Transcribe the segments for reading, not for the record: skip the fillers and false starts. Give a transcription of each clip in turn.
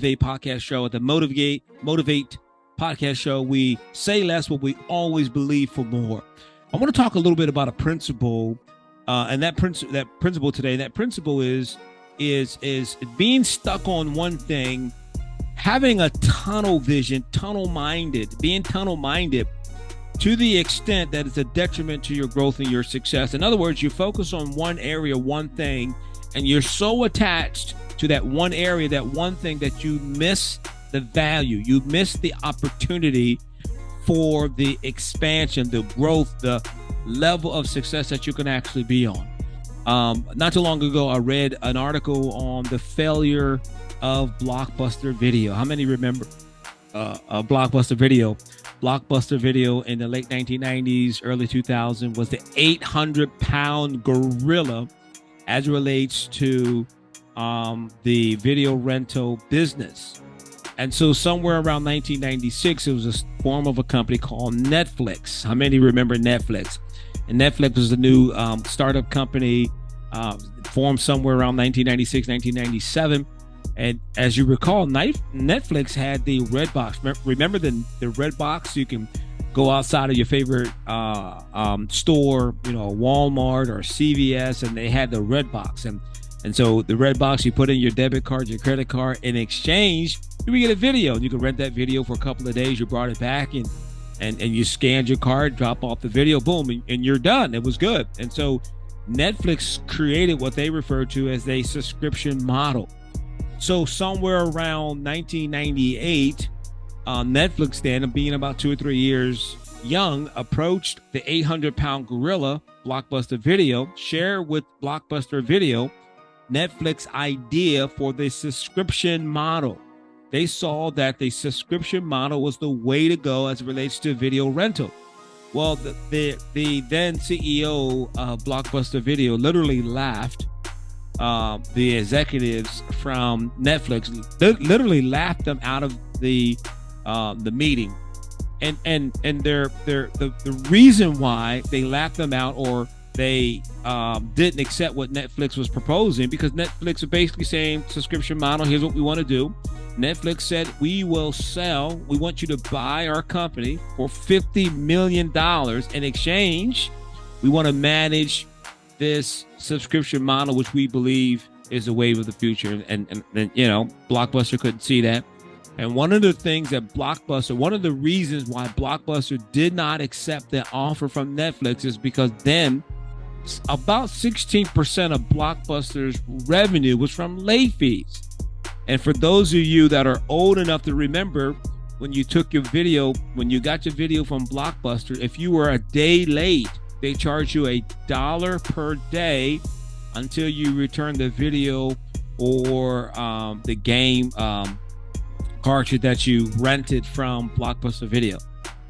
Motivate podcast show. At the Motivate podcast show, we say less, but we always believe for more. I want to talk a little bit about a principle, and that principle today. That principle is being stuck on one thing, having a tunnel vision, being tunnel minded to the extent that it's a detriment to your growth and your success. In other words, you focus on one area, one thing, and you're so attached to that one area, that one thing, that you miss the value, you miss the opportunity for the expansion, the growth, the level of success that you can actually be on. Not too long ago, I read an article on the failure of Blockbuster Video. How many remember Blockbuster Video? Blockbuster Video in the late 1990s, early 2000s was the 800-pound gorilla as it relates to the video rental business. And so somewhere around 1996, it was a form of a company called Netflix. How many remember Netflix? And Netflix was a new startup company formed somewhere around 1996, 1997. And as you recall, Netflix had the red box. Remember the red box? You can go outside of your favorite store, Walmart or CVS, and they had the red box. And so the red box, you put in your debit card, your credit card. In exchange, you would get a video. You could rent that video for a couple of days. You brought it back and you scanned your card, drop off the video, boom, and you're done. It was good. And so Netflix created what they refer to as a subscription model. So somewhere around 1998, Netflix, then being about 2 or 3 years young, approached the 800-pound gorilla, Blockbuster Video, shared with Blockbuster Video Netflix idea for the subscription model. They saw that the subscription model was the way to go as it relates to video rental. Well, the then CEO of Blockbuster Video literally laughed. The executives from Netflix literally laughed them out of the meeting, and the reason why they laughed them out, or they didn't accept what Netflix was proposing, because Netflix was basically saying, subscription model, here's what we want to do. Netflix said, we want you to buy our company for $50 million. In exchange, we want to manage this subscription model, which we believe is the wave of the future. And Blockbuster couldn't see that. And one of the reasons why Blockbuster did not accept the offer from Netflix is because then about 16% of Blockbuster's revenue was from late fees. And for those of you that are old enough to remember, when you got your video from Blockbuster, if you were a day late, they charge you $1 per day until you return the video or the game cartridge that you rented from Blockbuster Video.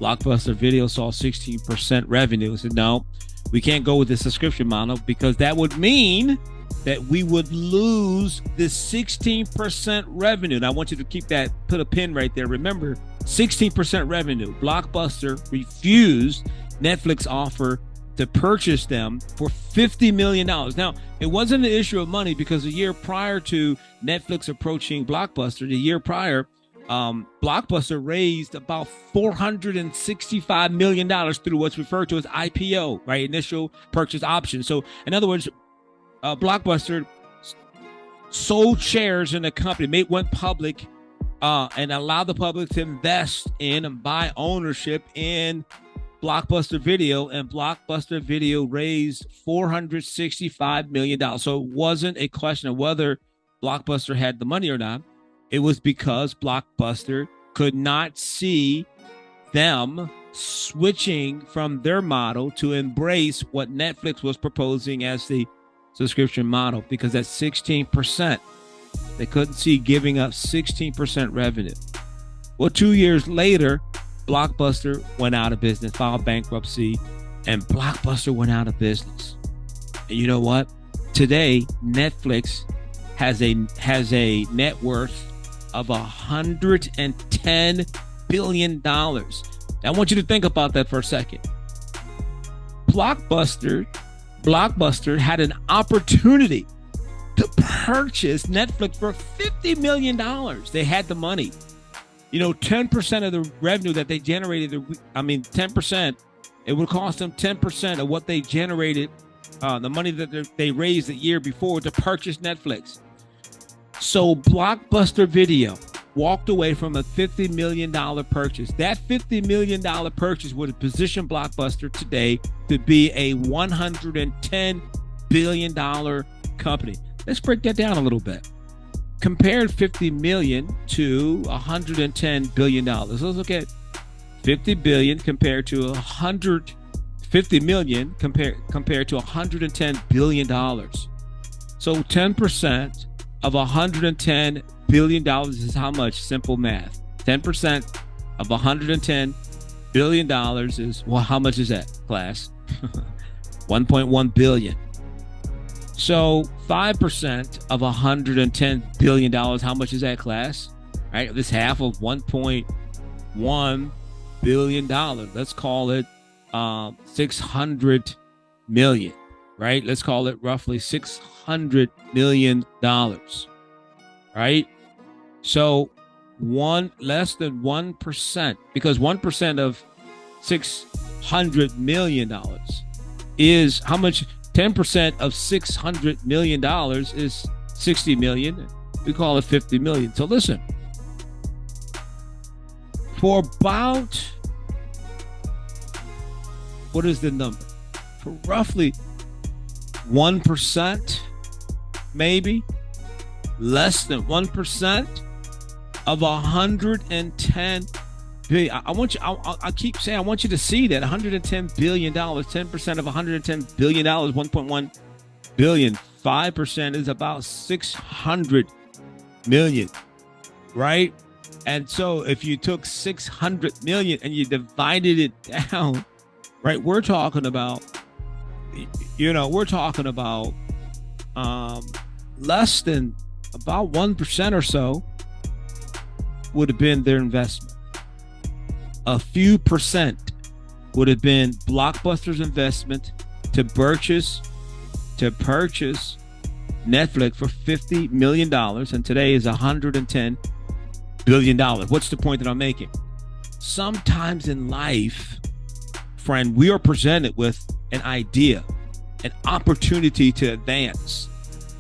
Blockbuster Video saw 16% revenue. Said, no, we can't go with the subscription model, because that would mean that we would lose this 16% revenue. And I want you to put a pin right there. Remember, 16% revenue. Blockbuster refused Netflix offer to purchase them for $50 million. Now, it wasn't an issue of money, because a year prior to Netflix approaching Blockbuster, the year prior, Blockbuster raised about $465 million through what's referred to as IPO, right? Initial purchase option. So in other words, Blockbuster sold shares in the company, went public, and allowed the public to invest in and buy ownership in Blockbuster Video, and Blockbuster Video raised $465 million. So it wasn't a question of whether Blockbuster had the money or not. It was because Blockbuster could not see them switching from their model to embrace what Netflix was proposing as the subscription model, because at 16%, they couldn't see giving up 16% revenue. Well, 2 years later, Blockbuster went out of business, filed bankruptcy, and Blockbuster went out of business. And you know what? Today, Netflix has a net worth of $110 billion. Now, I want you to think about that for a second. Blockbuster had an opportunity to purchased Netflix for $50 million. They had the money. 10% of the revenue that they generated, 10%, it would cost them 10% of what they generated, the money that they raised the year before to purchase Netflix. So Blockbuster Video walked away from a $50 million purchase. That $50 million purchase would position Blockbuster today to be a $110 billion company. Let's break that down a little bit. Compared 50 million to $110 billion. Let's look at 50 billion compared to 150 million compared to $110 billion. So 10% of $110 billion is how much? Simple math. 10% of $110 billion is, well, how much is that, class? 1.1 billion. So 5% of $110 billion, how much is that, class? Right? This half of $1.1 billion. Let's call it 600 million, right? Let's call it roughly $600 million, right? So less than 1%, because 1% of $600 million is how much? 10% of $600 million is 60 million. We call it 50 million. So listen, for about, what is the number? For roughly 1%, maybe less than 1% of 110 billion. I keep saying, I want you to see that $110 billion, 10% of $110 billion, 1.1 billion, 5% is about 600 million, right? And so if you took 600 million and you divided it down, right, we're talking about less than about 1% or so would have been their investment. A few percent would have been Blockbuster's investment to purchase Netflix for $50 million, and today is $110 billion. What's the point that I'm making? Sometimes in life, friend, we are presented with an idea, an opportunity to advance,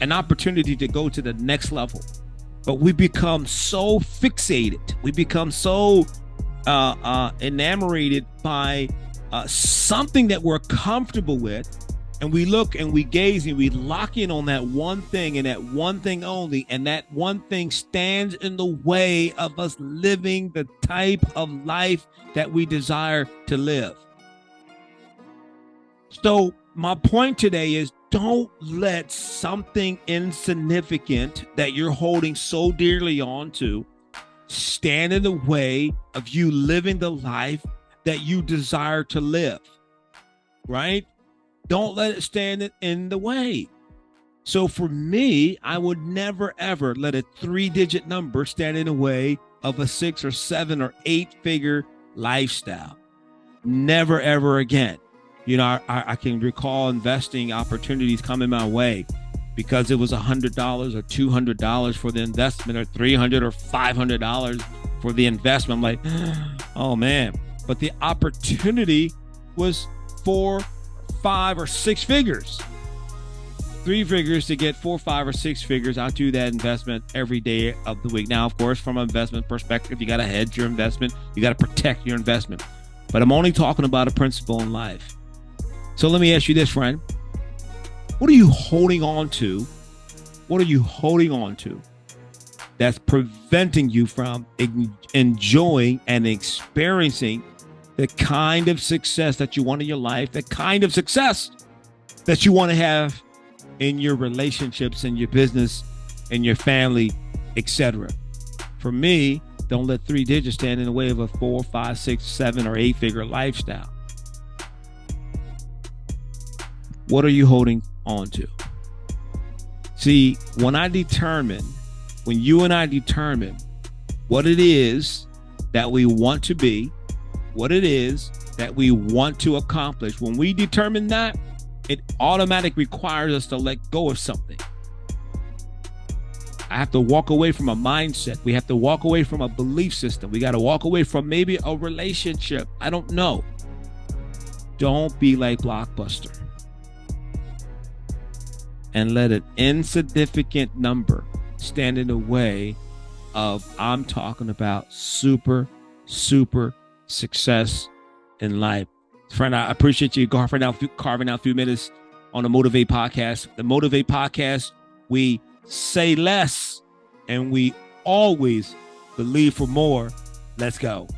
an opportunity to go to the next level. But we become so fixated. We become so enamored by something that we're comfortable with, and we look and we gaze and we lock in on that one thing and that one thing only, and that one thing stands in the way of us living the type of life that we desire to live. So my point today is, don't let something insignificant that you're holding so dearly on to stand in the way of you living the life that you desire to live, right? Don't let it stand in the way. So for me, I would never, ever let a 3-digit number stand in the way of a 6 or 7 or 8-figure lifestyle. Never, ever again. I can recall investing opportunities coming my way because it was $100 or $200 for the investment, or $300 or $500 for the investment. I'm like, oh man. But the opportunity was 4, 5, or 6 figures. 3 figures to get 4, 5, or 6 figures. I do that investment every day of the week. Now, of course, from an investment perspective, you got to hedge your investment. You got to protect your investment. But I'm only talking about a principle in life. So let me ask you this, friend. What are you holding on to? What are you holding on to that's preventing you from enjoying and experiencing the kind of success that you want in your life, the kind of success that you want to have in your relationships, in your business, in your family, etc.? For me, don't let 3 digits stand in the way of a 4, 5, 6, 7, or 8-figure lifestyle. What are you holding on to? See, when you and I determine what it is that we want to be, what it is that we want to accomplish, when we determine that, it automatically requires us to let go of something. I have to walk away from a mindset. We have to walk away from a belief system. We got to walk away from maybe a relationship. I don't know. Don't be like Blockbuster and let an insignificant number stand in the way of, I'm talking about super success in life. Friend, I appreciate you carving out a few minutes on the Motivate Podcast. The Motivate Podcast, we say less and we always believe for more. Let's go.